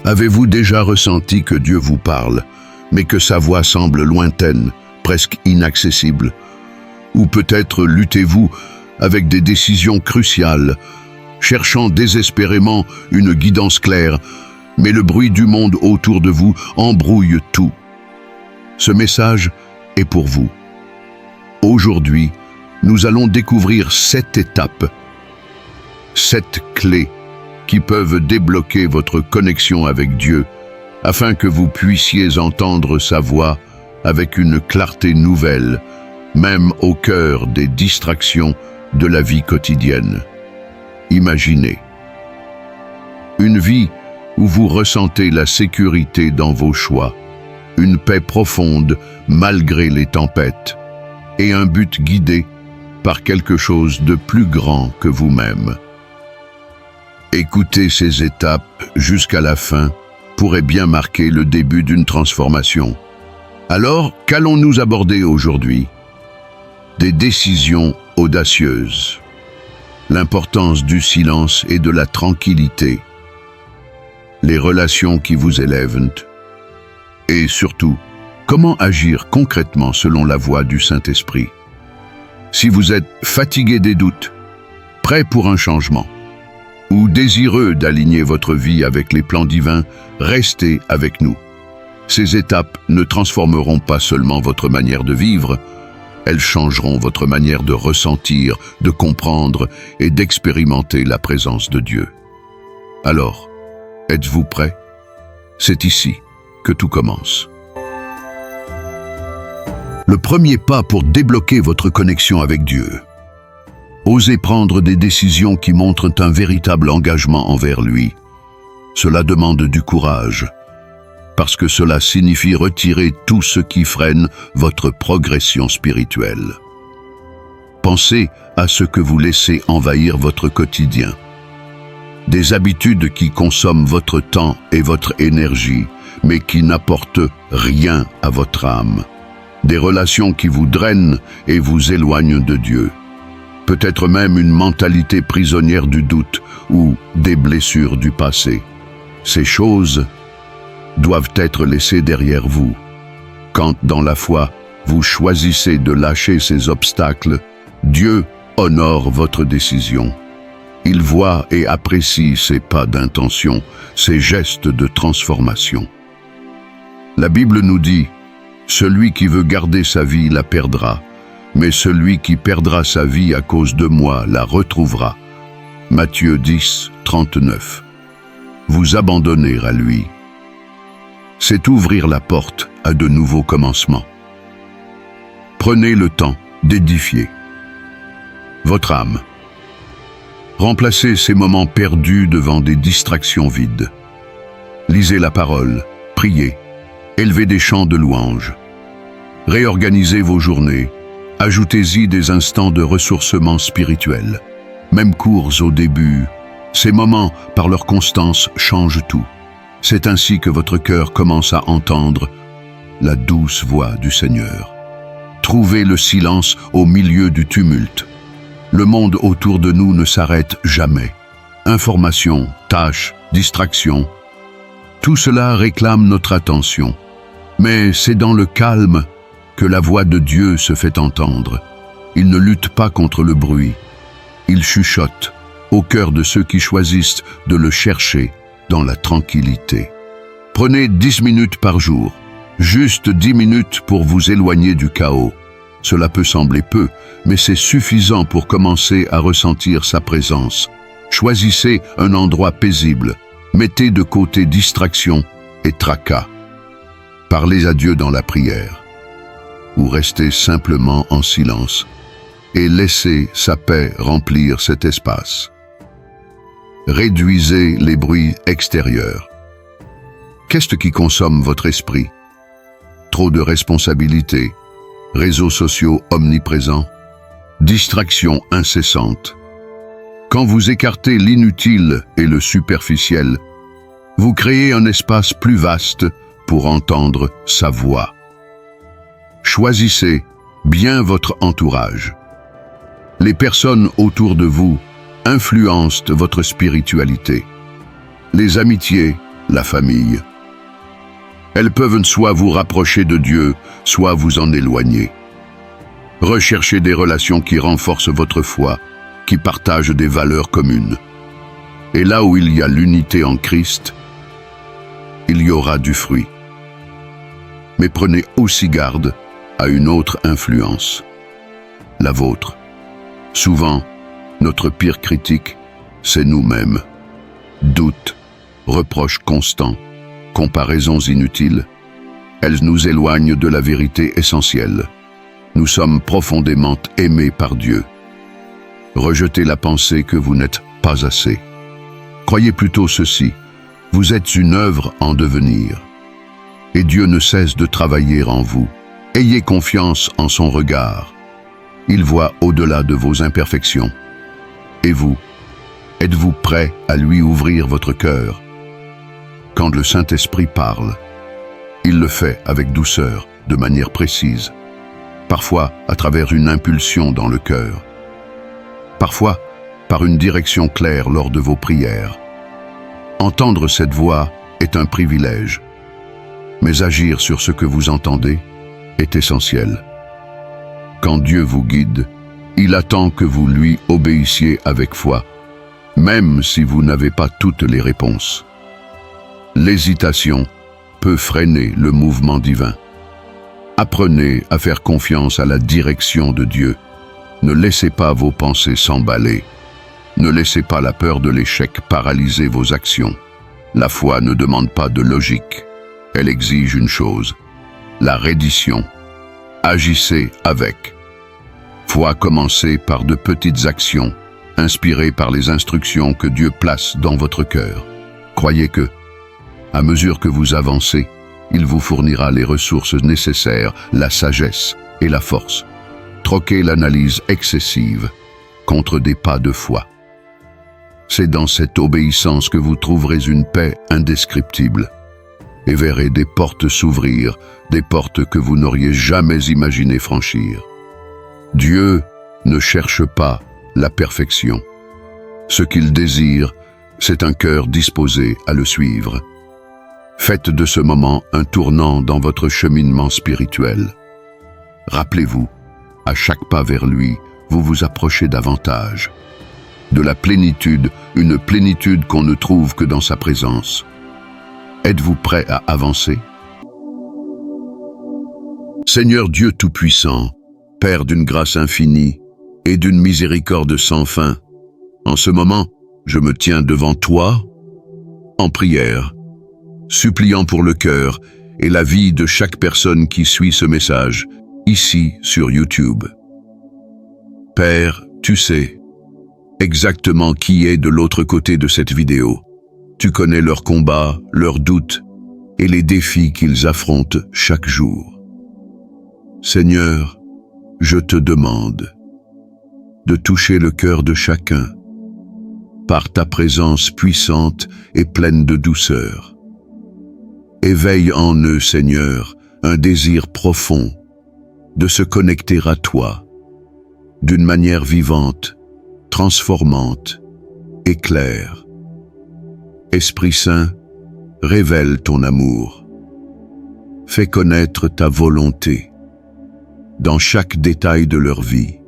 Avez-vous déjà ressenti que Dieu vous parle, mais que sa voix semble lointaine, presque inaccessible? Ou peut-être luttez-vous avec des décisions cruciales, cherchant désespérément une guidance claire, mais le bruit du monde autour de vous embrouille tout. Ce message est pour vous. Aujourd'hui, nous allons découvrir 7 étapes, 7 clés qui peuvent débloquer votre connexion avec Dieu, afin que vous puissiez entendre sa voix avec une clarté nouvelle, même au cœur des distractions de la vie quotidienne. Imaginez une vie où vous ressentez la sécurité dans vos choix, une paix profonde malgré les tempêtes, et un but guidé par quelque chose de plus grand que vous-même. Écouter ces étapes jusqu'à la fin pourrait bien marquer le début d'une transformation. Alors, qu'allons-nous aborder aujourd'hui? Des décisions audacieuses, l'importance du silence et de la tranquillité, les relations qui vous élèvent, et surtout, comment agir concrètement selon la voix du Saint-Esprit. Si vous êtes fatigué des doutes, prêt pour un changement, ou désireux d'aligner votre vie avec les plans divins, restez avec nous. Ces étapes ne transformeront pas seulement votre manière de vivre, elles changeront votre manière de ressentir, de comprendre et d'expérimenter la présence de Dieu. Alors, êtes-vous prêts? C'est ici que tout commence. Le premier pas pour débloquer votre connexion avec Dieu. Osez prendre des décisions qui montrent un véritable engagement envers lui. Cela demande du courage, parce que cela signifie retirer tout ce qui freine votre progression spirituelle. Pensez à ce que vous laissez envahir votre quotidien. Des habitudes qui consomment votre temps et votre énergie, mais qui n'apportent rien à votre âme. Des relations qui vous drainent et vous éloignent de Dieu. Peut-être même une mentalité prisonnière du doute ou des blessures du passé. Ces choses doivent être laissées derrière vous. Quand, dans la foi, vous choisissez de lâcher ces obstacles, Dieu honore votre décision. Il voit et apprécie ces pas d'intention, ces gestes de transformation. La Bible nous dit « Celui qui veut garder sa vie la perdra, mais celui qui perdra sa vie à cause de moi la retrouvera. » Matthieu 10, 39. Vous abandonner à lui, c'est ouvrir la porte à de nouveaux commencements. Prenez le temps d'édifier votre âme. Remplacez ces moments perdus devant des distractions vides. Lisez la parole, priez, élevez des chants de louange. Réorganisez vos journées, ajoutez-y des instants de ressourcement spirituel. Même courts au début, ces moments, par leur constance, changent tout. C'est ainsi que votre cœur commence à entendre la douce voix du Seigneur. Trouvez le silence au milieu du tumulte. Le monde autour de nous ne s'arrête jamais. Informations, tâches, distractions, tout cela réclame notre attention. Mais c'est dans le calme que la voix de Dieu se fait entendre. Il ne lutte pas contre le bruit. Il chuchote au cœur de ceux qui choisissent de le chercher dans la tranquillité. Prenez 10 minutes par jour, juste 10 minutes pour vous éloigner du chaos. Cela peut sembler peu, mais c'est suffisant pour commencer à ressentir sa présence. Choisissez un endroit paisible, mettez de côté distraction et tracas. Parlez à Dieu dans la prière, ou restez simplement en silence et laissez sa paix remplir cet espace. Réduisez les bruits extérieurs. Qu'est-ce qui consomme votre esprit? Trop de responsabilités, réseaux sociaux omniprésents, distractions incessantes. Quand vous écartez l'inutile et le superficiel, vous créez un espace plus vaste pour entendre sa voix. Choisissez bien votre entourage. Les personnes autour de vous influencent votre spiritualité. Les amitiés, la famille. Elles peuvent soit vous rapprocher de Dieu, soit vous en éloigner. Recherchez des relations qui renforcent votre foi, qui partagent des valeurs communes. Et là où il y a l'unité en Christ, il y aura du fruit. Mais prenez aussi garde à une autre influence, la vôtre. Souvent, notre pire critique, c'est nous-mêmes. Doutes, reproches constants, comparaisons inutiles, elles nous éloignent de la vérité essentielle. Nous sommes profondément aimés par Dieu. Rejetez la pensée que vous n'êtes pas assez. Croyez plutôt ceci, vous êtes une œuvre en devenir. Et Dieu ne cesse de travailler en vous. Ayez confiance en son regard. Il voit au-delà de vos imperfections. Et vous, êtes-vous prêt à lui ouvrir votre cœur? Quand le Saint-Esprit parle, il le fait avec douceur, de manière précise. Parfois à travers une impulsion dans le cœur. Parfois par une direction claire lors de vos prières. Entendre cette voix est un privilège. Mais agir sur ce que vous entendez est essentiel. Quand Dieu vous guide, il attend que vous lui obéissiez avec foi, même si vous n'avez pas toutes les réponses. L'hésitation peut freiner le mouvement divin. Apprenez à faire confiance à la direction de Dieu. Ne laissez pas vos pensées s'emballer. Ne laissez pas la peur de l'échec paralyser vos actions. La foi ne demande pas de logique. Elle exige une chose, la reddition. Agissez avec. Foi commencez par de petites actions, inspirées par les instructions que Dieu place dans votre cœur. Croyez que, à mesure que vous avancez, il vous fournira les ressources nécessaires, la sagesse et la force. Troquez l'analyse excessive contre des pas de foi. C'est dans cette obéissance que vous trouverez une paix indescriptible et verrez des portes s'ouvrir, des portes que vous n'auriez jamais imaginé franchir. Dieu ne cherche pas la perfection. Ce qu'il désire, c'est un cœur disposé à le suivre. Faites de ce moment un tournant dans votre cheminement spirituel. Rappelez-vous, à chaque pas vers lui, vous vous approchez davantage. De la plénitude, une plénitude qu'on ne trouve que dans sa présence. Êtes-vous prêt à avancer? Seigneur Dieu Tout-Puissant, Père d'une grâce infinie et d'une miséricorde sans fin, en ce moment, je me tiens devant toi, en prière, suppliant pour le cœur et la vie de chaque personne qui suit ce message, ici sur YouTube. Père, tu sais exactement qui est de l'autre côté de cette vidéo. Tu connais leurs combats, leurs doutes et les défis qu'ils affrontent chaque jour. Seigneur, je te demande de toucher le cœur de chacun par ta présence puissante et pleine de douceur. Éveille en eux, Seigneur, un désir profond de se connecter à toi d'une manière vivante, transformante et claire. Esprit Saint, révèle ton amour. Fais connaître ta volonté dans chaque détail de leur vie.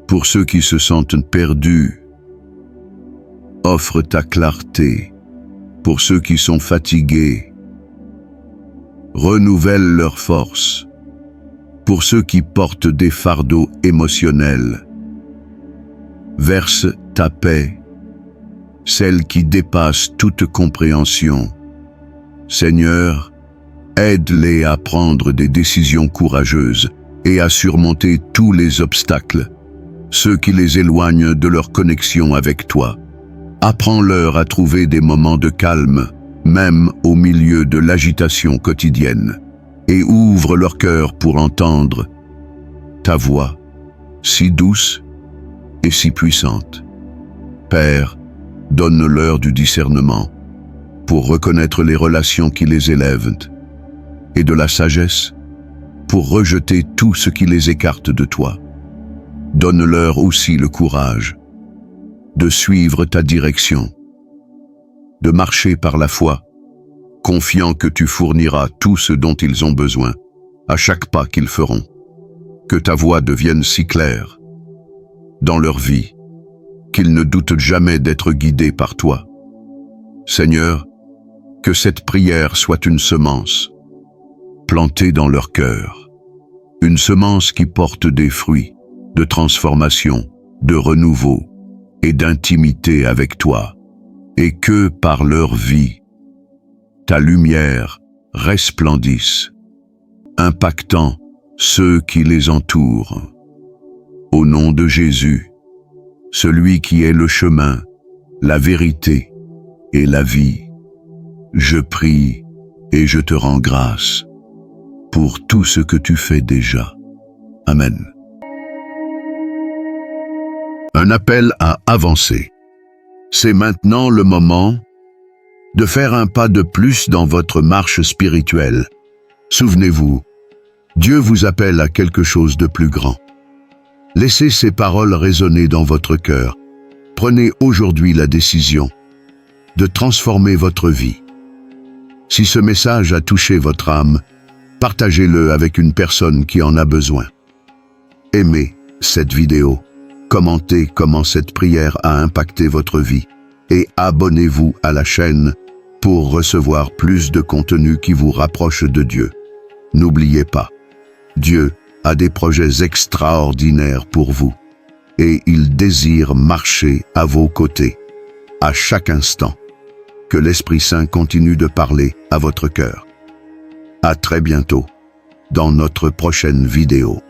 Pour ceux qui se sentent perdus, offre ta clarté. Pour ceux qui sont fatigués, renouvelle leur force. Pour ceux qui portent des fardeaux émotionnels, verse ta paix, celle qui dépasse toute compréhension. Seigneur, aide-les à prendre des décisions courageuses et à surmonter tous les obstacles, ceux qui les éloignent de leur connexion avec toi. Apprends-leur à trouver des moments de calme, même au milieu de l'agitation quotidienne, et ouvre leur cœur pour entendre ta voix, si douce et si puissante. Père, donne-leur du discernement pour reconnaître les relations qui les élèvent, et de la sagesse pour rejeter tout ce qui les écarte de toi. Donne-leur aussi le courage de suivre ta direction. de marcher par la foi, confiant que tu fourniras tout ce dont ils ont besoin à chaque pas qu'ils feront. Que ta voix devienne si claire dans leur vie qu'ils ne doutent jamais d'être guidés par toi. Seigneur, que cette prière soit une semence plantée dans leur cœur, une semence qui porte des fruits de transformation, de renouveau et d'intimité avec toi, et que, par leur vie, ta lumière resplendisse, impactant ceux qui les entourent. Au nom de Jésus, celui qui est le chemin, la vérité et la vie, je prie et je te rends grâce pour tout ce que tu fais déjà. Amen. Un appel à avancer. C'est maintenant le moment de faire un pas de plus dans votre marche spirituelle. Souvenez-vous, Dieu vous appelle à quelque chose de plus grand. Laissez ces paroles résonner dans votre cœur. Prenez aujourd'hui la décision de transformer votre vie. Si ce message a touché votre âme, partagez-le avec une personne qui en a besoin. Aimez cette vidéo, commentez comment cette prière a impacté votre vie et abonnez-vous à la chaîne pour recevoir plus de contenu qui vous rapproche de Dieu. N'oubliez pas, Dieu a des projets extraordinaires pour vous et il désire marcher à vos côtés à chaque instant. Que l'Esprit Saint continue de parler à votre cœur. À très bientôt dans notre prochaine vidéo.